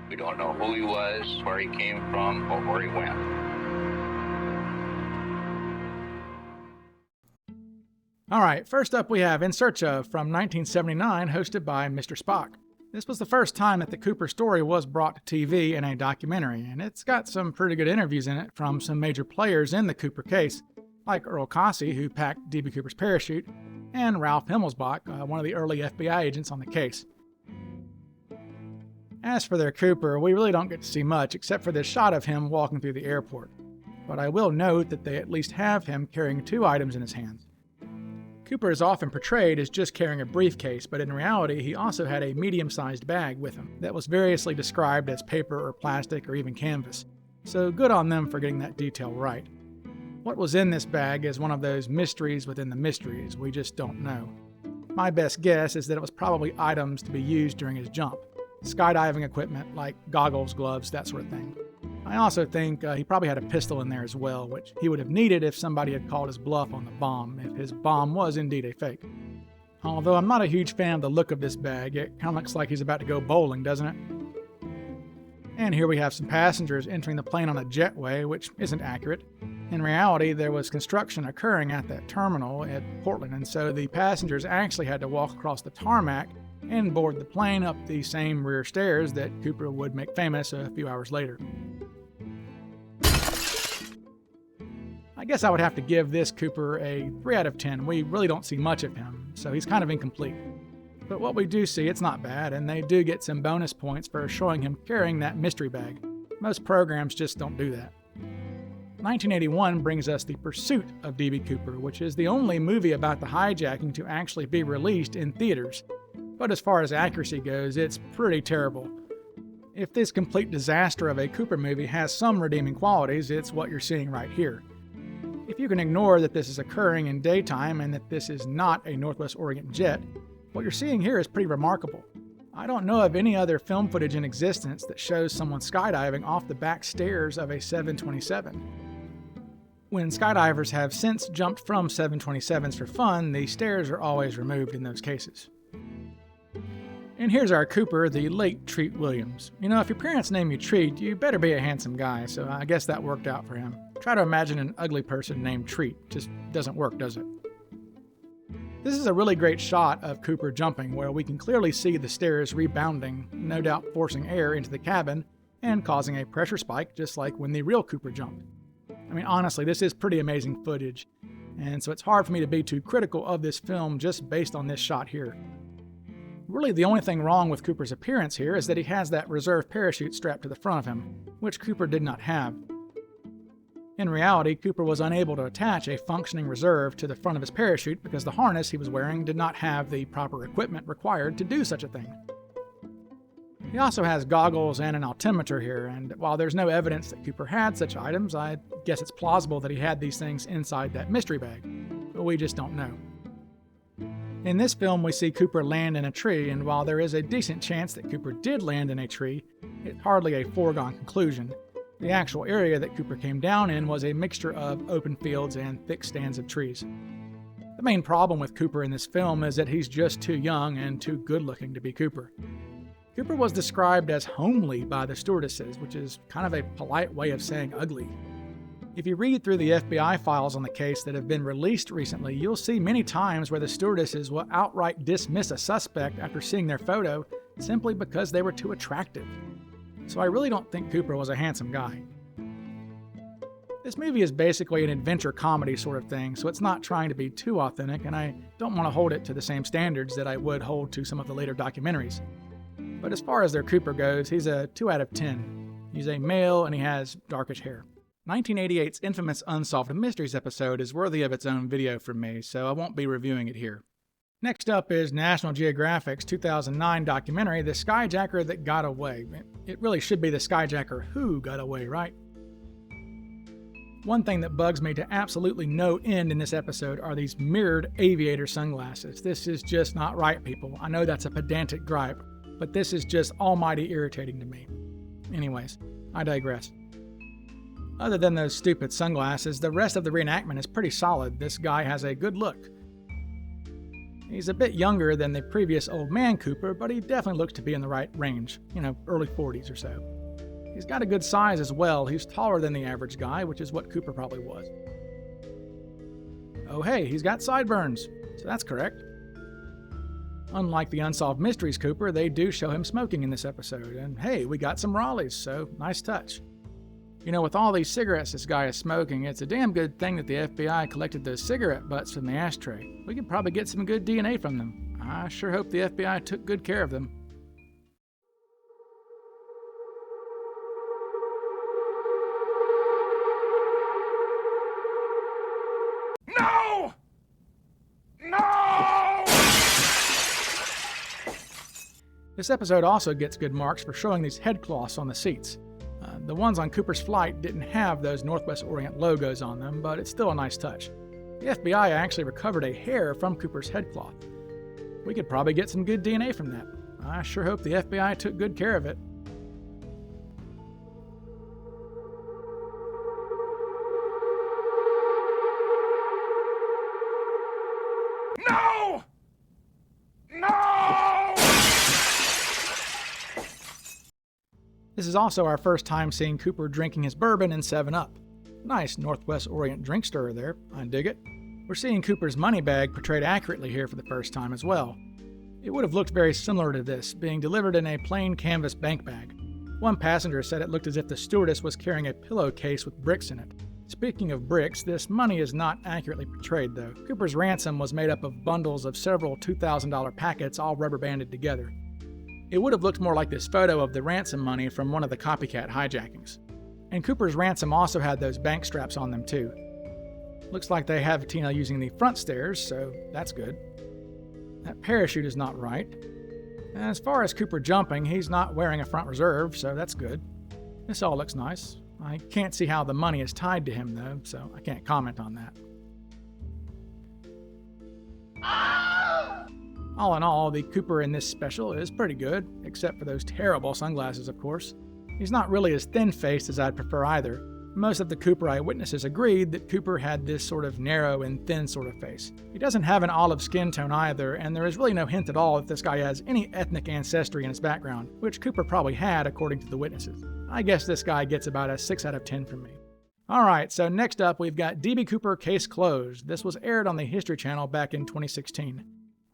We don't know who he was, where he came from, or where he went. All right, first up we have In Search Of from 1979, hosted by Mr. Spock. This was the first time that the Cooper story was brought to TV in a documentary, and it's got some pretty good interviews in it from some major players in the Cooper case, like Earl Cossey, who packed D.B. Cooper's parachute, and Ralph Himmelsbach, one of the early FBI agents on the case. As for their Cooper, we really don't get to see much except for this shot of him walking through the airport, but I will note that they at least have him carrying 2 items in his hands. Cooper is often portrayed as just carrying a briefcase, but in reality he also had a medium-sized bag with him that was variously described as paper or plastic or even canvas, so good on them for getting that detail right. What was in this bag is one of those mysteries within the mysteries, we just don't know. My best guess is that it was probably items to be used during his jump. Skydiving equipment like goggles, gloves, that sort of thing. I also think he probably had a pistol in there as well, which he would have needed if somebody had called his bluff on the bomb, if his bomb was indeed a fake. Although I'm not a huge fan of the look of this bag, it kind of looks like he's about to go bowling, doesn't it? And here we have some passengers entering the plane on a jetway, which isn't accurate. In reality, there was construction occurring at that terminal at Portland, and so the passengers actually had to walk across the tarmac and board the plane up the same rear stairs that Cooper would make famous a few hours later. I guess I would have to give this Cooper a 3 out of 10. We really don't see much of him, so he's kind of incomplete. But what we do see, it's not bad, and they do get some bonus points for showing him carrying that mystery bag. Most programs just don't do that. 1981 brings us The Pursuit of D.B. Cooper, which is the only movie about the hijacking to actually be released in theaters. But as far as accuracy goes, it's pretty terrible. If this complete disaster of a Cooper movie has some redeeming qualities, it's what you're seeing right here. If you can ignore that this is occurring in daytime and that this is not a Northwest Orient jet, what you're seeing here is pretty remarkable. I don't know of any other film footage in existence that shows someone skydiving off the back stairs of a 727. When skydivers have since jumped from 727s for fun, the stairs are always removed in those cases. And here's our Cooper, the late Treat Williams. You know, if your parents name you Treat, you better be a handsome guy, so I guess that worked out for him. Try to imagine an ugly person named Treat. Just doesn't work, does it? This is a really great shot of Cooper jumping, where we can clearly see the stairs rebounding, no doubt forcing air into the cabin and causing a pressure spike, just like when the real Cooper jumped. I mean, honestly, this is pretty amazing footage, and so it's hard for me to be too critical of this film just based on this shot here. Really, the only thing wrong with Cooper's appearance here is that he has that reserve parachute strapped to the front of him, which Cooper did not have. In reality, Cooper was unable to attach a functioning reserve to the front of his parachute because the harness he was wearing did not have the proper equipment required to do such a thing. He also has goggles and an altimeter here, and while there's no evidence that Cooper had such items, I guess it's plausible that he had these things inside that mystery bag, but we just don't know. In this film, we see Cooper land in a tree, and while there is a decent chance that Cooper did land in a tree, it's hardly a foregone conclusion. The actual area that Cooper came down in was a mixture of open fields and thick stands of trees. The main problem with Cooper in this film is that he's just too young and too good-looking to be Cooper. Cooper was described as homely by the stewardesses, which is kind of a polite way of saying ugly. If you read through the FBI files on the case that have been released recently, you'll see many times where the stewardesses will outright dismiss a suspect after seeing their photo simply because they were too attractive. So I really don't think Cooper was a handsome guy. This movie is basically an adventure comedy sort of thing, so it's not trying to be too authentic, and I don't want to hold it to the same standards that I would hold to some of the later documentaries. But as far as their Cooper goes, he's a 2 out of 10. He's a male and he has darkish hair. 1988's infamous Unsolved Mysteries episode is worthy of its own video from me, so I won't be reviewing it here. Next up is National Geographic's 2009 documentary, The Skyjacker That Got Away. It really should be The Skyjacker Who Got Away, right? One thing that bugs me to absolutely no end in this episode are these mirrored aviator sunglasses. This is just not right, people. I know that's a pedantic gripe, but this is just almighty irritating to me. Anyways, I digress. Other than those stupid sunglasses, the rest of the reenactment is pretty solid. This guy has a good look. He's a bit younger than the previous old man Cooper, but he definitely looks to be in the right range, early 40s or so. He's got a good size as well. He's taller than the average guy, which is what Cooper probably was. Oh hey, he's got sideburns, so that's correct. Unlike the Unsolved Mysteries Cooper, they do show him smoking in this episode, and hey, we got some Raleighs, so nice touch. With all these cigarettes this guy is smoking, it's a damn good thing that the FBI collected those cigarette butts from the ashtray. We could probably get some good DNA from them. I sure hope the FBI took good care of them. No! No! This episode also gets good marks for showing these headcloths on the seats. The ones on Cooper's flight didn't have those Northwest Orient logos on them, but it's still a nice touch. The FBI actually recovered a hair from Cooper's headcloth. We could probably get some good DNA from that. I sure hope the FBI took good care of it. No! No! This is also our first time seeing Cooper drinking his bourbon in 7-Up. Nice Northwest Orient drink stirrer there, I dig it. We're seeing Cooper's money bag portrayed accurately here for the first time as well. It would have looked very similar to this, being delivered in a plain canvas bank bag. One passenger said it looked as if the stewardess was carrying a pillowcase with bricks in it. Speaking of bricks, this money is not accurately portrayed though. Cooper's ransom was made up of bundles of several $2,000 packets all rubber banded together. It would have looked more like this photo of the ransom money from one of the copycat hijackings. And Cooper's ransom also had those bank straps on them too. Looks like they have Tina using the front stairs, so that's good. That parachute is not right. As far as Cooper jumping, he's not wearing a front reserve, so that's good. This all looks nice. I can't see how the money is tied to him though, so I can't comment on that. All in all, the Cooper in this special is pretty good, except for those terrible sunglasses, of course. He's not really as thin-faced as I'd prefer either. Most of the Cooper eyewitnesses agreed that Cooper had this sort of narrow and thin sort of face. He doesn't have an olive skin tone either, and there is really no hint at all that this guy has any ethnic ancestry in his background, which Cooper probably had according to the witnesses. I guess this guy gets about a 6 out of 10 from me. Alright, so next up we've got D.B. Cooper Case Closed. This was aired on the History Channel back in 2016.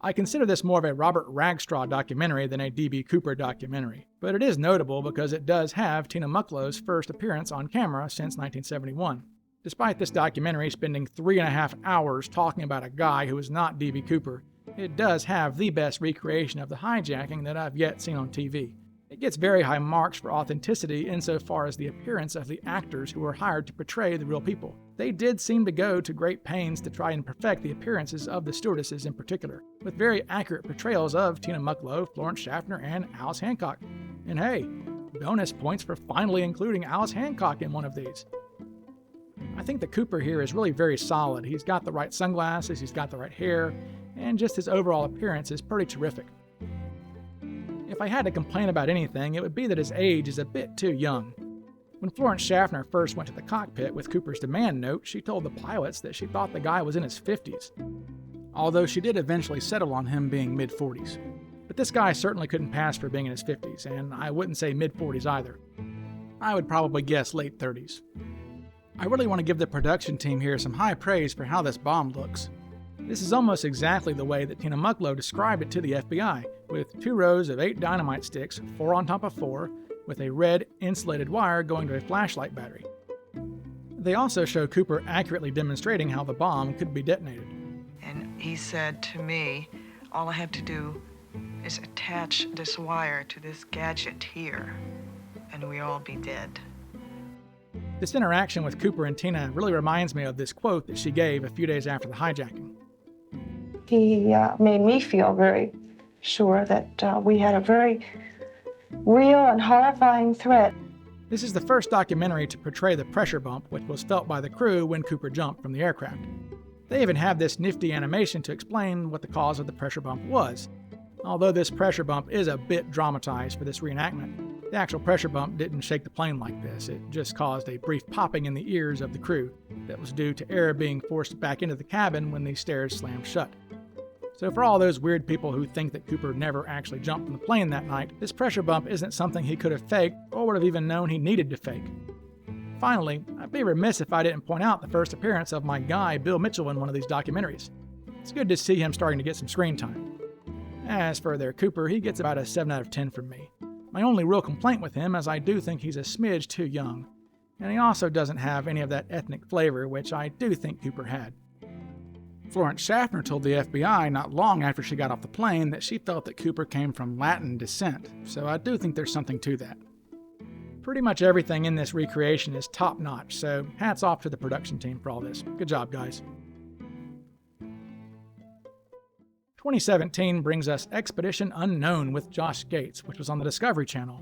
I consider this more of a Robert Ragshaw documentary than a D.B. Cooper documentary, but it is notable because it does have Tina Mucklow's first appearance on camera since 1971. Despite this documentary spending 3.5 hours talking about a guy who is not D.B. Cooper, it does have the best recreation of the hijacking that I've yet seen on TV. It gets very high marks for authenticity insofar as the appearance of the actors who were hired to portray the real people. They did seem to go to great pains to try and perfect the appearances of the stewardesses in particular, with very accurate portrayals of Tina Mucklow, Florence Schaffner, and Alice Hancock. And hey, bonus points for finally including Alice Hancock in one of these. I think the Cooper here is really very solid. He's got the right sunglasses, he's got the right hair, and just his overall appearance is pretty terrific. If I had to complain about anything, it would be that his age is a bit too young. When Florence Schaffner first went to the cockpit with Cooper's demand note, she told the pilots that she thought the guy was in his 50s. Although she did eventually settle on him being mid-40s. But this guy certainly couldn't pass for being in his 50s, and I wouldn't say mid-40s either. I would probably guess late 30s. I really want to give the production team here some high praise for how this bomb looks. This is almost exactly the way that Tina Mucklow described it to the FBI, with 2 rows of 8 dynamite sticks, 4 on top of 4, with a red insulated wire going to a flashlight battery. They also show Cooper accurately demonstrating how the bomb could be detonated. And he said to me, all I have to do is attach this wire to this gadget here, and we all be dead. This interaction with Cooper and Tina really reminds me of this quote that she gave a few days after the hijacking. He made me feel very sure that we had a very real and horrifying threat. This is the first documentary to portray the pressure bump which was felt by the crew when Cooper jumped from the aircraft. They even have this nifty animation to explain what the cause of the pressure bump was. Although this pressure bump is a bit dramatized for this reenactment, the actual pressure bump didn't shake the plane like this. It just caused a brief popping in the ears of the crew that was due to air being forced back into the cabin when the stairs slammed shut. So for all those weird people who think that Cooper never actually jumped from the plane that night, this pressure bump isn't something he could have faked or would have even known he needed to fake. Finally, I'd be remiss if I didn't point out the first appearance of my guy Bill Mitchell in one of these documentaries. It's good to see him starting to get some screen time. As for their Cooper, he gets about a 7 out of 10 from me. My only real complaint with him is I do think he's a smidge too young, and he also doesn't have any of that ethnic flavor, which I do think Cooper had. Florence Schaffner told the FBI not long after she got off the plane that she felt that Cooper came from Latin descent, so I do think there's something to that. Pretty much everything in this recreation is top-notch, so hats off to the production team for all this. Good job, guys. 2017 brings us Expedition Unknown with Josh Gates, which was on the Discovery Channel.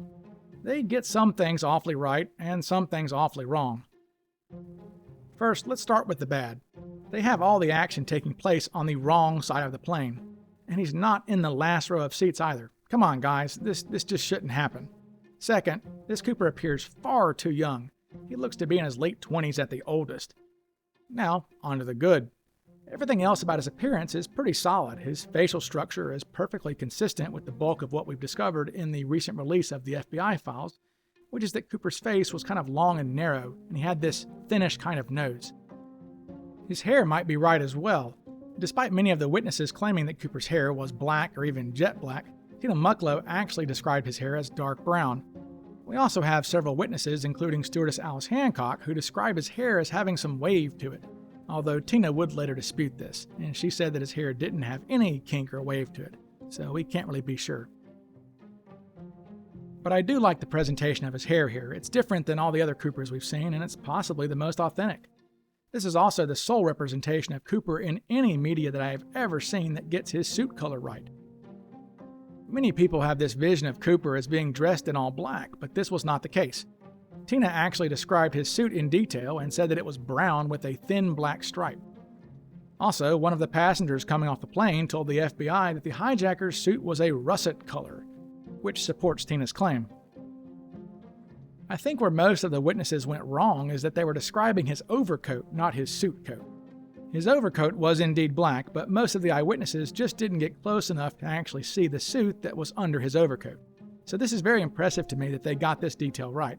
They get some things awfully right and some things awfully wrong. First, let's start with the bad. They have all the action taking place on the wrong side of the plane, and he's not in the last row of seats either. Come on, guys, this just shouldn't happen. Second, this Cooper appears far too young. He looks to be in his late 20s at the oldest. Now, on to the good. Everything else about his appearance is pretty solid. His facial structure is perfectly consistent with the bulk of what we've discovered in the recent release of the FBI files, which is that Cooper's face was kind of long and narrow, and he had this thinnish kind of nose. His hair might be right as well. Despite many of the witnesses claiming that Cooper's hair was black or even jet black, Tina Mucklow actually described his hair as dark brown. We also have several witnesses, including stewardess Alice Hancock, who describe his hair as having some wave to it, although Tina would later dispute this, and she said that his hair didn't have any kink or wave to it, so we can't really be sure. But I do like the presentation of his hair here. It's different than all the other Coopers we've seen, and it's possibly the most authentic. This is also the sole representation of Cooper in any media that I have ever seen that gets his suit color right. Many people have this vision of Cooper as being dressed in all black, but this was not the case. Tina actually described his suit in detail and said that it was brown with a thin black stripe. Also, one of the passengers coming off the plane told the FBI that the hijacker's suit was a russet color, which supports Tina's claim. I think where most of the witnesses went wrong is that they were describing his overcoat, not his suit coat. His overcoat was indeed black, but most of the eyewitnesses just didn't get close enough to actually see the suit that was under his overcoat. So this is very impressive to me that they got this detail right.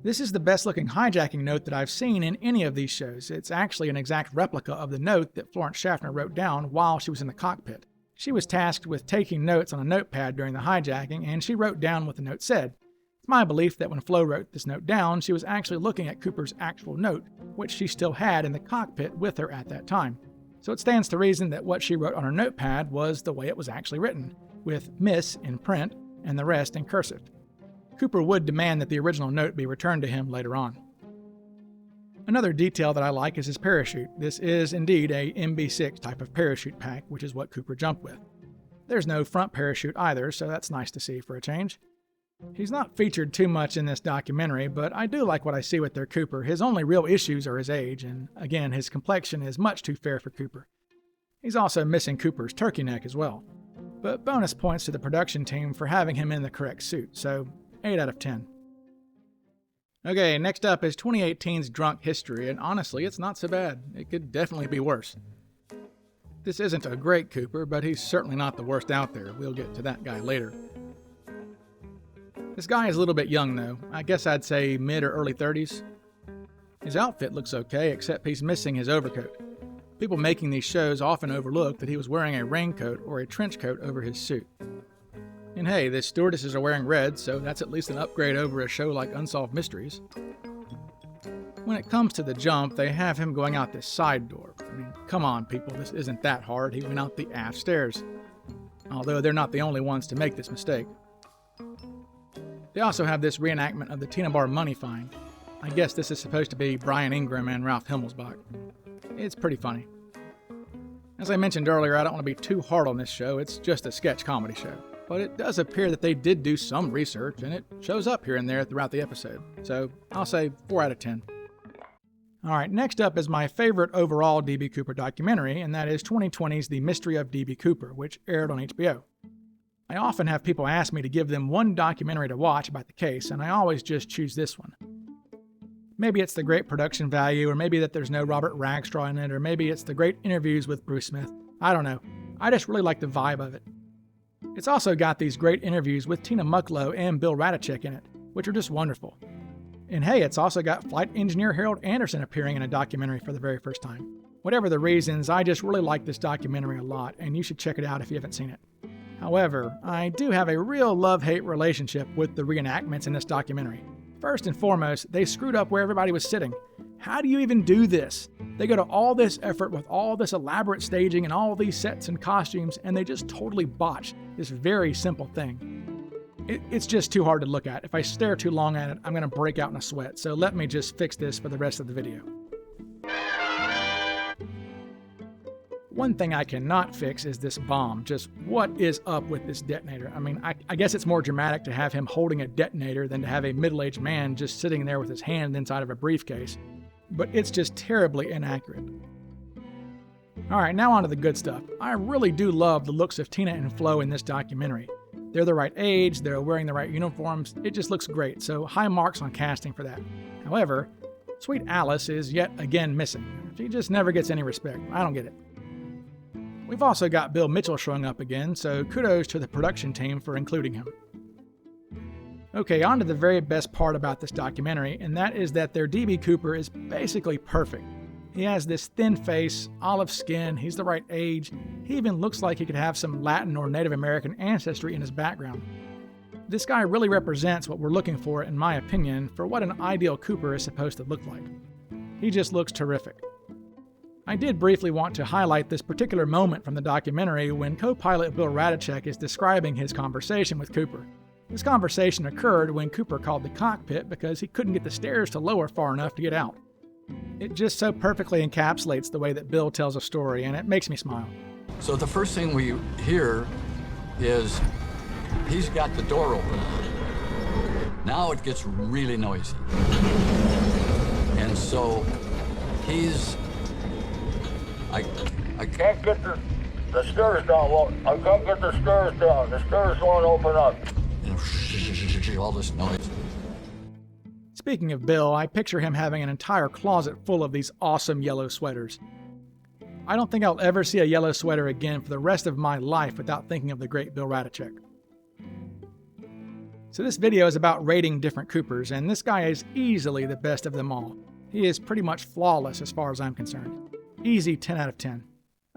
This is the best looking hijacking note that I've seen in any of these shows. It's actually an exact replica of the note that Florence Schaffner wrote down while she was in the cockpit. She was tasked with taking notes on a notepad during the hijacking, and she wrote down what the note said. It's my belief that when Flo wrote this note down, she was actually looking at Cooper's actual note, which she still had in the cockpit with her at that time. So it stands to reason that what she wrote on her notepad was the way it was actually written, with Miss in print and the rest in cursive. Cooper would demand that the original note be returned to him later on. Another detail that I like is his parachute. This is indeed a MB6 type of parachute pack, which is what Cooper jumped with. There's no front parachute either, so that's nice to see for a change. He's not featured too much in this documentary, but I do like what I see with their Cooper. His only real issues are his age, and again, his complexion is much too fair for Cooper. He's also missing Cooper's turkey neck as well. But bonus points to the production team for having him in the correct suit, so 8 out of 10. Okay, next up is 2018's Drunk History, and honestly, it's not so bad. It could definitely be worse. This isn't a great Cooper, but he's certainly not the worst out there. We'll get to that guy later. This guy is a little bit young though. I guess I'd say mid or early 30s. His outfit looks okay, except he's missing his overcoat. People making these shows often overlook that he was wearing a raincoat or a trench coat over his suit. And hey, the stewardesses are wearing red, so that's at least an upgrade over a show like Unsolved Mysteries. When it comes to the jump, they have him going out this side door. I mean, come on people, this isn't that hard. He went out the aft stairs. Although they're not the only ones to make this mistake. They also have this reenactment of the Tina Bar money find. I guess this is supposed to be Brian Ingram and Ralph Himmelsbach. It's pretty funny. As I mentioned earlier, I don't want to be too hard on this show. It's just a sketch comedy show. But it does appear that they did do some research, and it shows up here and there throughout the episode. So I'll say 4 out of 10. Alright, next up is my favorite overall D.B. Cooper documentary, and that is 2020's The Mystery of D.B. Cooper, which aired on HBO. I often have people ask me to give them one documentary to watch about the case, and I always just choose this one. Maybe it's the great production value, or maybe that there's no Robert Ragshaw in it, or maybe it's the great interviews with Bruce Smith. I don't know. I just really like the vibe of it. It's also got these great interviews with Tina Mucklow and Bill Radachek in it, which are just wonderful. And hey, it's also got flight engineer Harold Anderson appearing in a documentary for the very first time. Whatever the reasons, I just really like this documentary a lot, and you should check it out if you haven't seen it. However, I do have a real love-hate relationship with the reenactments in this documentary. First and foremost, they screwed up where everybody was sitting. How do you even do this? They go to all this effort with all this elaborate staging and all these sets and costumes, and they just totally botch this very simple thing. It's just too hard to look at. If I stare too long at it, I'm going to break out in a sweat, so let me just fix this for the rest of the video. One thing I cannot fix is this bomb. Just what is up with this detonator? I mean, I guess it's more dramatic to have him holding a detonator than to have a middle-aged man just sitting there with his hand inside of a briefcase. But it's just terribly inaccurate. Alright, now on to the good stuff. I really do love the looks of Tina and Flo in this documentary. They're the right age, they're wearing the right uniforms, it just looks great, so high marks on casting for that. However, Sweet Alice is yet again missing. She just never gets any respect. I don't get it. We've also got Bill Mitchell showing up again, so kudos to the production team for including him. Okay, on to the very best part about this documentary, and that is that their D.B. Cooper is basically perfect. He has this thin face, olive skin, he's the right age, he even looks like he could have some Latin or Native American ancestry in his background. This guy really represents what we're looking for, in my opinion, for what an ideal Cooper is supposed to look like. He just looks terrific. I did briefly want to highlight this particular moment from the documentary when co-pilot Bill Radachek is describing his conversation with Cooper. This conversation occurred when Cooper called the cockpit because he couldn't get the stairs to lower far enough to get out. It just so perfectly encapsulates the way that Bill tells a story, and it makes me smile. So the first thing we hear is he's got the door open. Now it gets really noisy. And so I can't get the stairs down. Well, I can't get the stairs down. The stairs won't open up. All this noise. Speaking of Bill, I picture him having an entire closet full of these awesome yellow sweaters. I don't think I'll ever see a yellow sweater again for the rest of my life without thinking of the great Bill Radachek. So this video is about rating different Coopers, and this guy is easily the best of them all. He is pretty much flawless as far as I'm concerned. Easy 10 out of 10.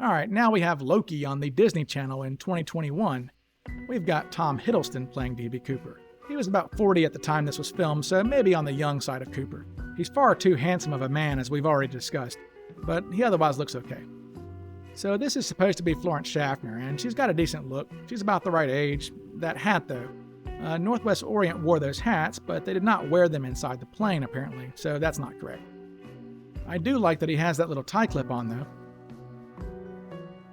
Alright, now we have Loki on the Disney Channel in 2021. We've got Tom Hiddleston playing D.B. Cooper. He was about 40 at the time this was filmed, so maybe on the young side of Cooper. He's far too handsome of a man, as we've already discussed, but he otherwise looks okay. So this is supposed to be Florence Schaffner, and she's got a decent look. She's about the right age. That hat, though. Northwest Orient wore those hats, but they did not wear them inside the plane, apparently, so that's not correct. I do like that he has that little tie clip on, though.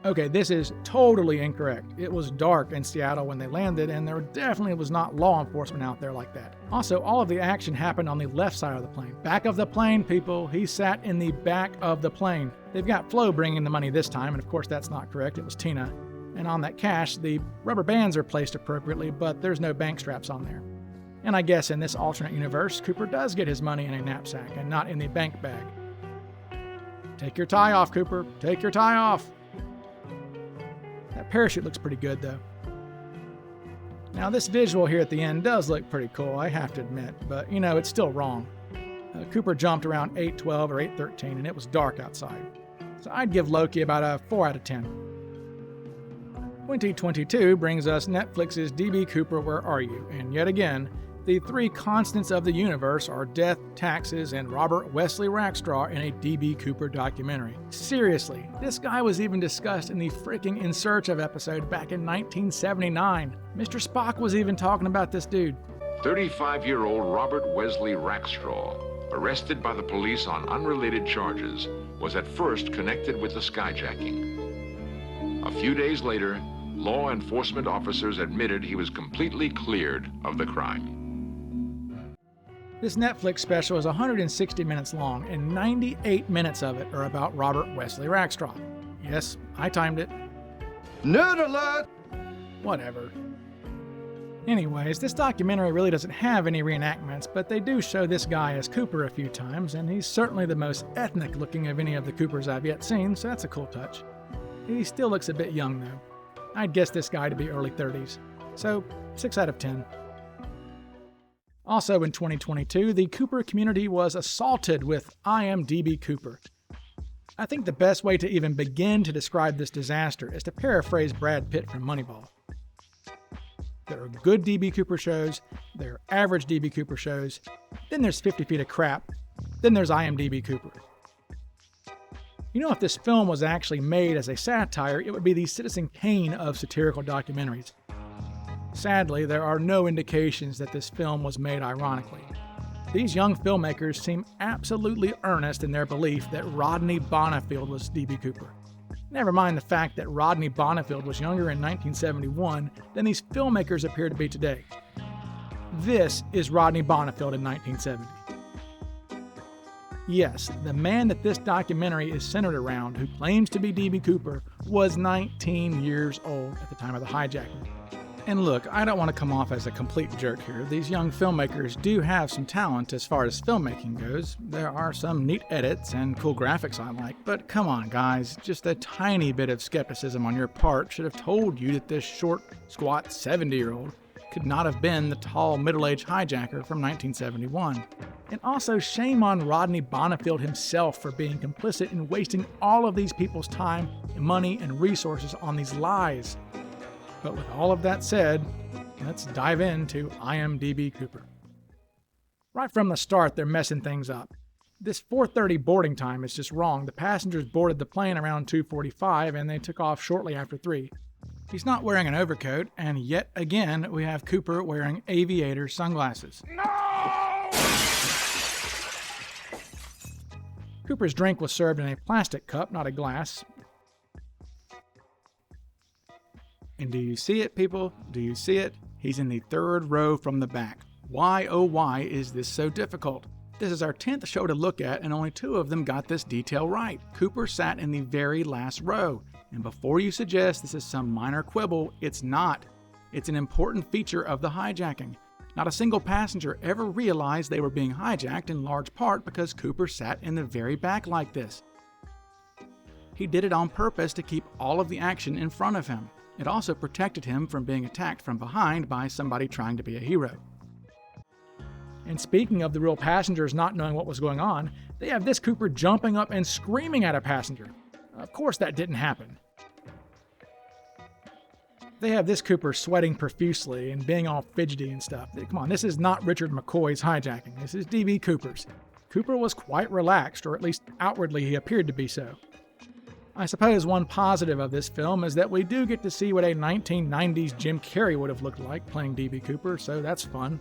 Okay, this is totally incorrect. It was dark in Seattle when they landed, and there definitely was not law enforcement out there like that. Also, all of the action happened on the left side of the plane. Back of the plane, people. He sat in the back of the plane. They've got Flo bringing the money this time, and of course that's not correct. It was Tina. And on that cash, the rubber bands are placed appropriately, but there's no bank straps on there. And I guess in this alternate universe, Cooper does get his money in a knapsack and not in the bank bag. Take your tie off, Cooper. Take your tie off. That parachute looks pretty good, though. Now, this visual here at the end does look pretty cool, I have to admit, but, you know, it's still wrong. Cooper jumped around 8:12 or 8:13, and it was dark outside. So I'd give Loki about a 4 out of 10. 2022 brings us Netflix's D.B. Cooper, Where Are You? And yet again, the three constants of the universe are death, taxes, and Robert Wesley Rackstraw in a D.B. Cooper documentary. Seriously, this guy was even discussed in the freaking In Search of episode back in 1979. Mr. Spock was even talking about this dude. 35-year-old Robert Wesley Rackstraw, arrested by the police on unrelated charges, was at first connected with the skyjacking. A few days later, law enforcement officers admitted he was completely cleared of the crime. This Netflix special is 160 minutes long, and 98 minutes of it are about Robert Wesley Rackstraw. Yes, I timed it. Nerd alert! Whatever. Anyways, this documentary really doesn't have any reenactments, but they do show this guy as Cooper a few times, and he's certainly the most ethnic looking of any of the Coopers I've yet seen, so that's a cool touch. He still looks a bit young though. I'd guess this guy to be early 30s. So 6 out of 10. Also in 2022, the Cooper community was assaulted with I am DB Cooper. I think the best way to even begin to describe this disaster is to paraphrase Brad Pitt from Moneyball. There are good DB Cooper shows, there are average DB Cooper shows, then there's 50 Feet of Crap, then there's I Am DB Cooper. You know, if this film was actually made as a satire, it would be the Citizen Kane of satirical documentaries. Sadly, there are no indications that this film was made ironically. These young filmmakers seem absolutely earnest in their belief that Rodney Bonifield was DB Cooper. Never mind the fact that Rodney Bonifield was younger in 1971 than these filmmakers appear to be today. This is Rodney Bonifield in 1970. Yes, the man that this documentary is centered around, who claims to be DB Cooper, was 19 years old at the time of the hijacking. And look, I don't want to come off as a complete jerk here. These young filmmakers do have some talent as far as filmmaking goes. There are some neat edits and cool graphics I like, but come on guys, just a tiny bit of skepticism on your part should have told you that this short, squat 70-year-old could not have been the tall, middle-aged hijacker from 1971. And also shame on Rodney Bonifield himself for being complicit in wasting all of these people's time, money, and resources on these lies. But with all of that said, let's dive into I Am DB Cooper. Right from the start, they're messing things up. This 4:30 boarding time is just wrong. The passengers boarded the plane around 2:45 and they took off shortly after 3. He's not wearing an overcoat, and yet again, we have Cooper wearing aviator sunglasses. No! Cooper's drink was served in a plastic cup, not a glass. And do you see it, people? Do you see it? He's in the 3rd row from the back. Why, oh why, is this so difficult? This is our 10th show to look at, and only 2 of them got this detail right. Cooper sat in the very last row. And before you suggest this is some minor quibble, it's not. It's an important feature of the hijacking. Not a single passenger ever realized they were being hijacked, in large part because Cooper sat in the very back like this. He did it on purpose to keep all of the action in front of him. It also protected him from being attacked from behind by somebody trying to be a hero. And speaking of the real passengers not knowing what was going on, they have this Cooper jumping up and screaming at a passenger. Of course that didn't happen. They have this Cooper sweating profusely and being all fidgety and stuff. Come on, this is not Richard McCoy's hijacking. This is DB Cooper's. Cooper was quite relaxed, or at least outwardly he appeared to be so. I suppose one positive of this film is that we do get to see what a 1990s Jim Carrey would have looked like playing DB Cooper, so that's fun.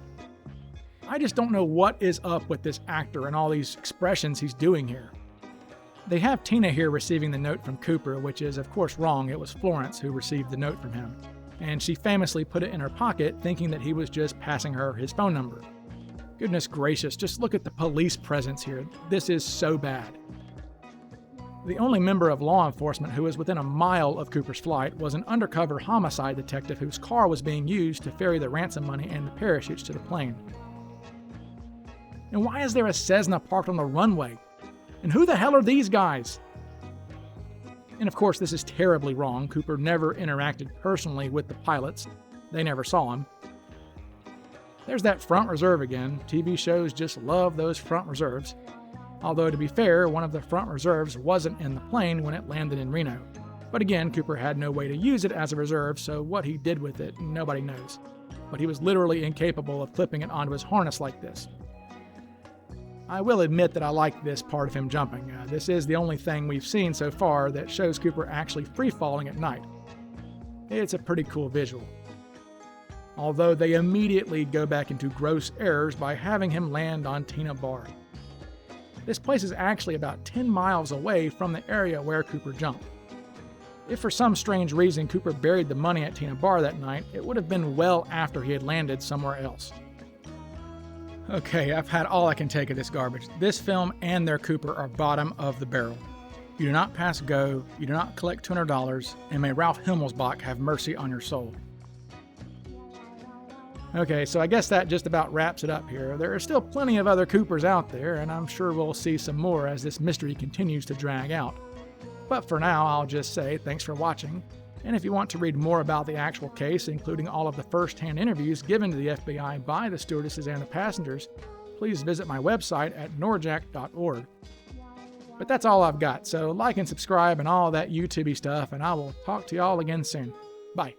I just don't know what is up with this actor and all these expressions he's doing here. They have Tina here receiving the note from Cooper, which is of course wrong. It was Florence who received the note from him. And she famously put it in her pocket, thinking that he was just passing her his phone number. Goodness gracious, just look at the police presence here. This is so bad. The only member of law enforcement who was within a mile of Cooper's flight was an undercover homicide detective whose car was being used to ferry the ransom money and the parachutes to the plane. And why is there a Cessna parked on the runway? And who the hell are these guys? And of course, this is terribly wrong. Cooper never interacted personally with the pilots. They never saw him. There's that front reserve again. TV shows just love those front reserves. Although, to be fair, one of the front reserves wasn't in the plane when it landed in Reno. But again, Cooper had no way to use it as a reserve, so what he did with it, nobody knows. But he was literally incapable of clipping it onto his harness like this. I will admit that I like this part of him jumping. This is the only thing we've seen so far that shows Cooper actually free-falling at night. It's a pretty cool visual. Although they immediately go back into gross errors by having him land on Tina Bar. This place is actually about 10 miles away from the area where Cooper jumped. If for some strange reason Cooper buried the money at Tina Bar that night, it would have been well after he had landed somewhere else. Okay, I've had all I can take of this garbage. This film and their Cooper are bottom of the barrel. You do not pass go, you do not collect $200, and may Ralph Himmelsbach have mercy on your soul. Okay, so I guess that just about wraps it up here. There are still plenty of other Coopers out there, and I'm sure we'll see some more as this mystery continues to drag out. But for now, I'll just say thanks for watching, and if you want to read more about the actual case, including all of the first-hand interviews given to the FBI by the stewardesses and the passengers, please visit my website at norjack.org. But that's all I've got, so like and subscribe and all that YouTubey stuff, and I will talk to y'all again soon. Bye.